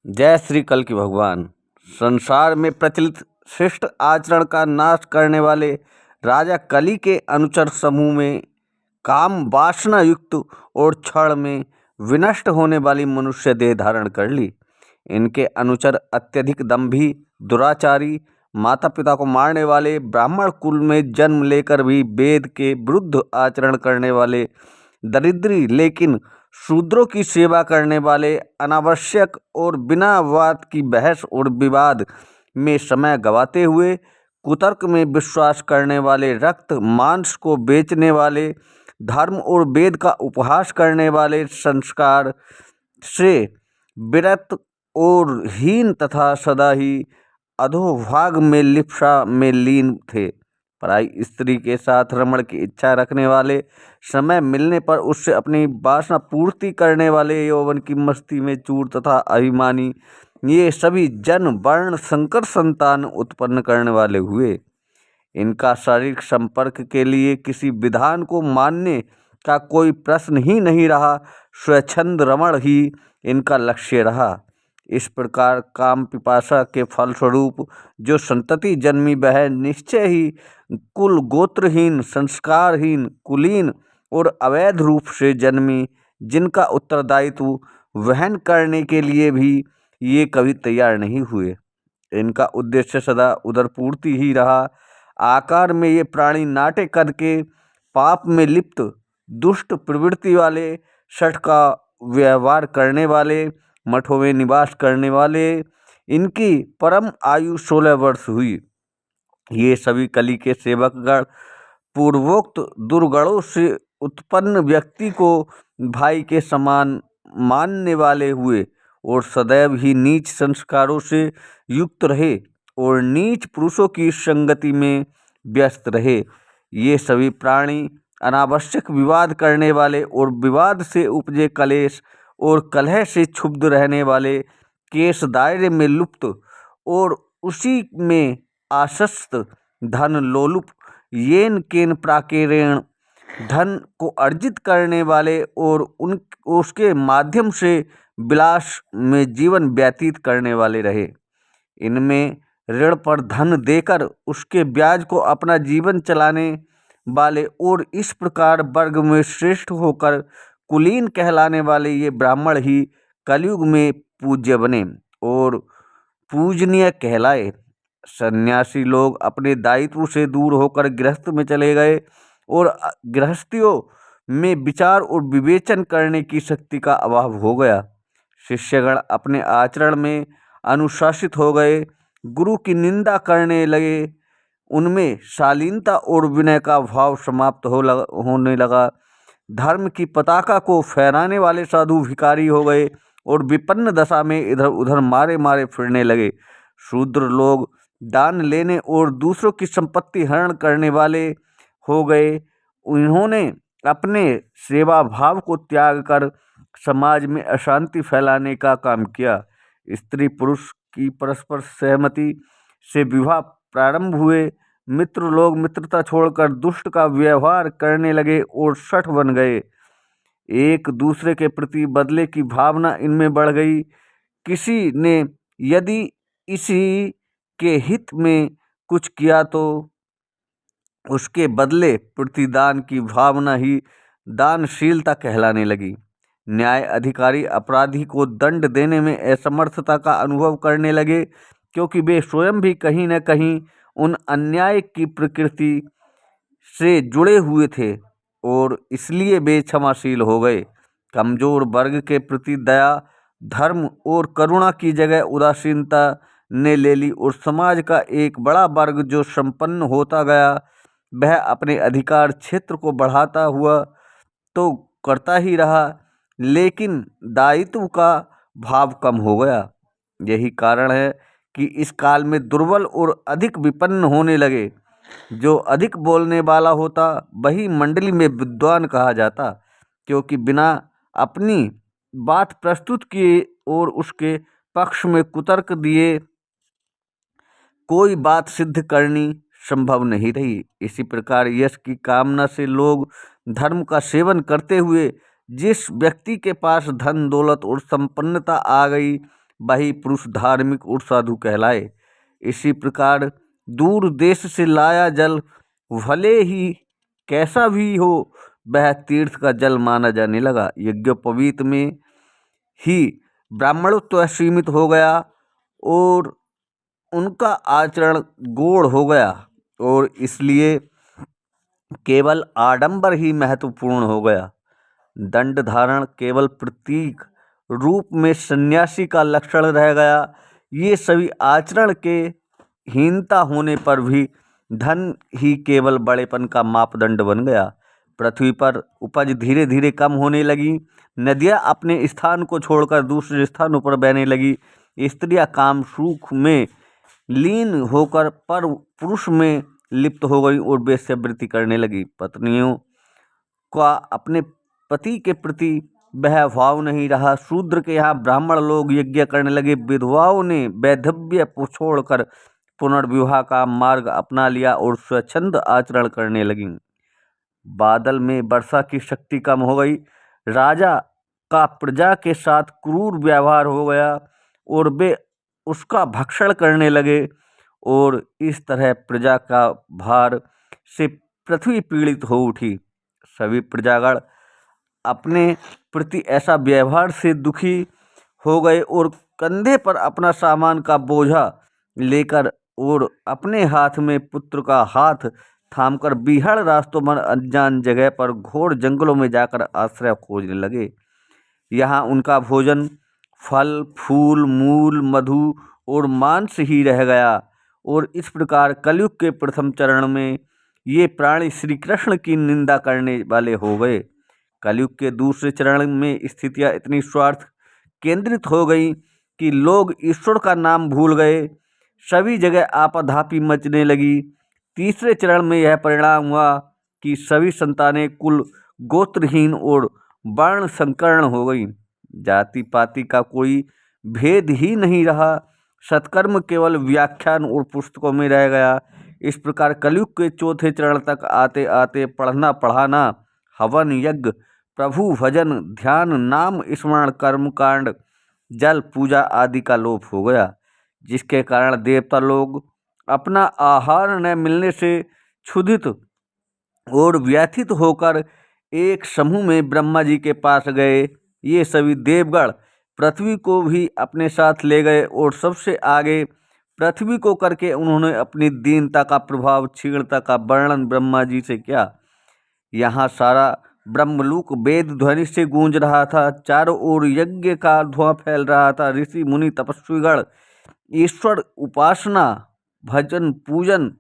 जय श्री कल की भगवान। संसार में प्रचलित शिष्ट आचरण का नाश करने वाले राजा कली के अनुचर समूह में काम वासना युक्त और क्षण में विनष्ट होने वाली मनुष्य देह धारण कर ली। इनके अनुचर अत्यधिक दंभी, दुराचारी, माता पिता को मारने वाले, ब्राह्मण कुल में जन्म लेकर भी वेद के विरुद्ध आचरण करने वाले, दरिद्री लेकिन शूद्रों की सेवा करने वाले, अनावश्यक और बिना बात की बहस और विवाद में समय गंवाते हुए, कुतर्क में विश्वास करने वाले, रक्त मांस को बेचने वाले, धर्म और वेद का उपहास करने वाले, संस्कार से विरत और हीन तथा सदा ही अधोभाग में लिप्सा में लीन थे। पराई स्त्री के साथ रमण की इच्छा रखने वाले, समय मिलने पर उससे अपनी वासना पूर्ति करने वाले, यौवन की मस्ती में चूर तथा अभिमानी, ये सभी जन वर्ण संकर संतान उत्पन्न करने वाले हुए। इनका शारीरिक संपर्क के लिए किसी विधान को मानने का कोई प्रश्न ही नहीं रहा। स्वच्छंद रमण ही इनका लक्ष्य रहा। इस प्रकार काम पिपासा के फलस्वरूप जो संतति जन्मी वह निश्चय ही कुल गोत्रहीन, संस्कारहीन, कुलीन और अवैध रूप से जन्मी, जिनका उत्तरदायित्व वहन करने के लिए भी ये कभी तैयार नहीं हुए। इनका उद्देश्य सदा उदरपूर्ति ही रहा। आकार में ये प्राणी नाटे कद के, पाप में लिप्त, दुष्ट प्रवृत्ति वाले, शठ का व्यवहार करने वाले, मठों में निवास करने वाले। इनकी परम आयु 16 वर्ष हुई। ये सभी कली के सेवकगण पूर्वोक्त दुर्गुणों से उत्पन्न व्यक्ति को भाई के समान मानने वाले हुए और सदैव ही नीच संस्कारों से युक्त रहे और नीच पुरुषों की संगति में व्यस्त रहे। ये सभी प्राणी अनावश्यक विवाद करने वाले और विवाद से उपजे कलेश और कलह से क्षुब्ध रहने वाले, केस दायरे में लुप्त और उसी में आसक्त, धन लोलुप, येन केन प्राकेरेण धन को अर्जित करने वाले और उसके माध्यम से विलास में जीवन व्यतीत करने वाले रहे। इनमें ऋण पर धन देकर उसके ब्याज को अपना जीवन चलाने वाले और इस प्रकार वर्ग में श्रेष्ठ होकर कुलीन कहलाने वाले ये ब्राह्मण ही कलयुग में पूज्य बने और पूजनीय कहलाए। सन्यासी लोग अपने दायित्व से दूर होकर गृहस्थ में चले गए और गृहस्थियों में विचार और विवेचन करने की शक्ति का अभाव हो गया। शिष्यगण अपने आचरण में अनुशासित हो गए, गुरु की निंदा करने लगे, उनमें शालीनता और विनय का भाव समाप्त होने लगा। धर्म की पताका को फहराने वाले साधु भिखारी हो गए और विपन्न दशा में इधर उधर मारे मारे फिरने लगे। शूद्र लोग दान लेने और दूसरों की संपत्ति हरण करने वाले हो गए। उन्होंने अपने सेवा भाव को त्याग कर समाज में अशांति फैलाने का काम किया। स्त्री पुरुष की परस्पर सहमति से विवाह प्रारंभ हुए। मित्र लोग मित्रता छोड़कर दुष्ट का व्यवहार करने लगे और शठ बन गए। एक दूसरे के प्रति बदले की भावना इनमें बढ़ गई। किसी ने यदि इसी के हित में कुछ किया तो उसके बदले प्रतिदान की भावना ही दानशीलता कहलाने लगी। न्याय अधिकारी अपराधी को दंड देने में असमर्थता का अनुभव करने लगे, क्योंकि वे स्वयं भी कहीं न कहीं उन अन्याय की प्रकृति से जुड़े हुए थे और इसलिए वे क्षमाशील हो गए। कमजोर वर्ग के प्रति दया, धर्म और करुणा की जगह उदासीनता ने ले ली और समाज का एक बड़ा वर्ग जो संपन्न होता गया वह अपने अधिकार क्षेत्र को बढ़ाता हुआ तो करता ही रहा, लेकिन दायित्व का भाव कम हो गया। यही कारण है कि इस काल में दुर्बल और अधिक विपन्न होने लगे। जो अधिक बोलने वाला होता वही मंडली में विद्वान कहा जाता, क्योंकि बिना अपनी बात प्रस्तुत किए और उसके पक्ष में कुतर्क दिए कोई बात सिद्ध करनी संभव नहीं रही। इसी प्रकार यश की कामना से लोग धर्म का सेवन करते हुए जिस व्यक्ति के पास धन दौलत और संपन्नता आ गई वही पुरुष धार्मिक और साधु कहलाए। इसी प्रकार दूर देश से लाया जल भले ही कैसा भी हो वह तीर्थ का जल माना जाने लगा। यज्ञोपवीत में ही ब्राह्मणत्व सीमित हो गया और उनका आचरण गौण हो गया और इसलिए केवल आडंबर ही महत्वपूर्ण हो गया। दंड धारण केवल प्रतीक रूप में सन्यासी का लक्षण रह गया। ये सभी आचरण के हीनता होने पर भी धन ही केवल बड़ेपन का मापदंड बन गया। पृथ्वी पर उपज धीरे धीरे कम होने लगी। नदियाँ अपने स्थान को छोड़कर दूसरे स्थानों पर बहने लगी। स्त्रियाँ काम सुख में लीन होकर पर पुरुष में लिप्त हो गई और वेश्यावृत्ति करने लगी। पत्नियों का अपने पति के प्रति वह भाव नहीं रहा। शूद्र के यहाँ ब्राह्मण लोग यज्ञ करने लगे। विधवाओं ने वैधव्य छोड़कर पुनर्विवाह का मार्ग अपना लिया और स्वच्छंद आचरण करने लगी। बादल में वर्षा की शक्ति कम हो गई। राजा का प्रजा के साथ क्रूर व्यवहार हो गया और वे उसका भक्षण करने लगे और इस तरह प्रजा का भार से पृथ्वी पीड़ित हो उठी। सभी प्रजागण अपने प्रति ऐसा व्यवहार से दुखी हो गए और कंधे पर अपना सामान का बोझा लेकर और अपने हाथ में पुत्र का हाथ थामकर बीहड़ रास्तों में अनजान जगह पर घोर जंगलों में जाकर आश्रय खोजने लगे। यहाँ उनका भोजन फल फूल मूल मधु और मांस ही रह गया और इस प्रकार कलयुग के प्रथम चरण में ये प्राणी श्री कृष्ण की निंदा करने वाले हो गए। कलयुग के दूसरे चरण में स्थितियाँ इतनी स्वार्थ केंद्रित हो गई कि लोग ईश्वर का नाम भूल गए। सभी जगह आपाधापी मचने लगी। तीसरे चरण में यह परिणाम हुआ कि सभी संतानें कुल गोत्रहीन और वर्ण संकर्ण हो गई। जाति पाति का कोई भेद ही नहीं रहा। सत्कर्म केवल व्याख्यान और पुस्तकों में रह गया। इस प्रकार कलयुग के चौथे चरण तक आते आते पढ़ना पढ़ाना हवन यज्ञ प्रभु भजन ध्यान नाम स्मरण कर्म कांड जल पूजा आदि का लोप हो गया, जिसके कारण देवता लोग अपना आहार न मिलने से क्षुधित और व्यथित होकर एक समूह में ब्रह्मा जी के पास गए। ये सभी देवगण पृथ्वी को भी अपने साथ ले गए और सबसे आगे पृथ्वी को करके उन्होंने अपनी दीनता का प्रभाव क्षीणता का वर्णन ब्रह्मा जी से किया। यहाँ सारा ब्रह्मलोक वेद ध्वनि से गूंज रहा था। चारों ओर यज्ञ का धुआं फैल रहा था। ऋषि मुनि तपस्वीगण ईश्वर उपासना भजन पूजन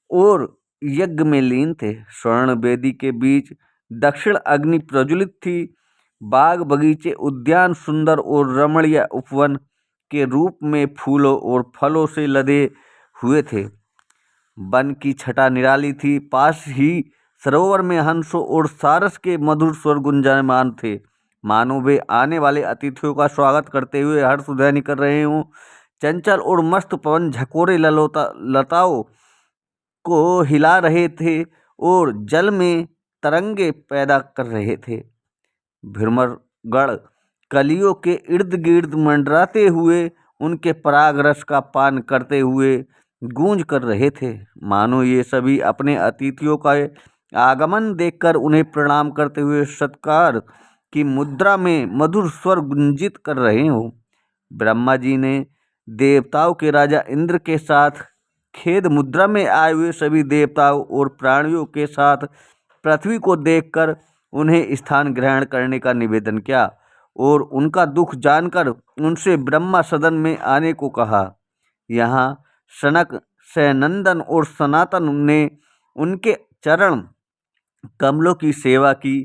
और यज्ञ में लीन थे। स्वर्ण वेदी के बीच दक्षिण अग्नि प्रज्वलित थी। बाग बगीचे उद्यान सुंदर और रमणीय उपवन के रूप में फूलों और फलों से लदे हुए थे। वन की छटा निराली थी। पास ही सरोवर में हंसों और सारस के मधुर स्वर गुंजायमान थे, मानो वे आने वाले अतिथियों का स्वागत करते हुए हर्ष ध्वनि कर रहे हों। चंचल और मस्त पवन झकोरे लताओं को हिला रहे थे और जल में तरंगे पैदा कर रहे थे। भ्रमरगण कलियों के इर्द गिर्द मंडराते हुए उनके पराग रस का पान करते हुए गूंज कर रहे थे, मानो ये सभी अपने अतिथियों का आगमन देखकर उन्हें प्रणाम करते हुए सत्कार की मुद्रा में मधुर स्वर गुंजित कर रहे हो। ब्रह्मा जी ने देवताओं के राजा इंद्र के साथ खेद मुद्रा में आए हुए सभी देवताओं और प्राणियों के साथ पृथ्वी को देखकर उन्हें स्थान ग्रहण करने का निवेदन किया और उनका दुख जानकर उनसे ब्रह्मा सदन में आने को कहा। यहाँ सनक सनंदन और सनातन ने उनके चरण कमलों की सेवा की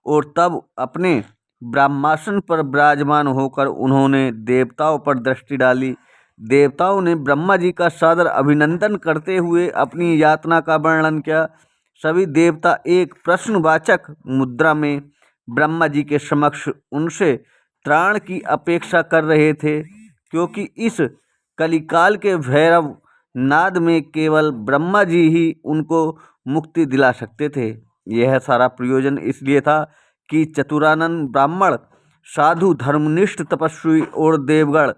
और तब अपने ब्रह्मासन पर विराजमान होकर उन्होंने देवताओं पर दृष्टि डाली। देवताओं ने ब्रह्मा जी का सादर अभिनंदन करते हुए अपनी यातना का वर्णन किया। सभी देवता एक प्रश्नवाचक मुद्रा में ब्रह्मा जी के समक्ष उनसे त्राण की अपेक्षा कर रहे थे, क्योंकि इस कलिकाल के भैरव नाद में केवल ब्रह्मा जी ही उनको मुक्ति दिला सकते थे। यह सारा प्रयोजन इसलिए था कि चतुरानन ब्राह्मण साधु धर्मनिष्ठ तपस्वी और देवगण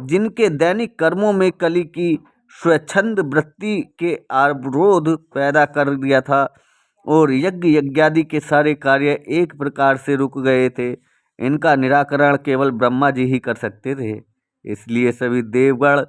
जिनके दैनिक कर्मों में कली की स्वच्छंद वृत्ति के अवरोध पैदा कर दिया था और यज्ञ यज्ञादि के सारे कार्य एक प्रकार से रुक गए थे। इनका निराकरण केवल ब्रह्मा जी ही कर सकते थे। इसलिए सभी देवगण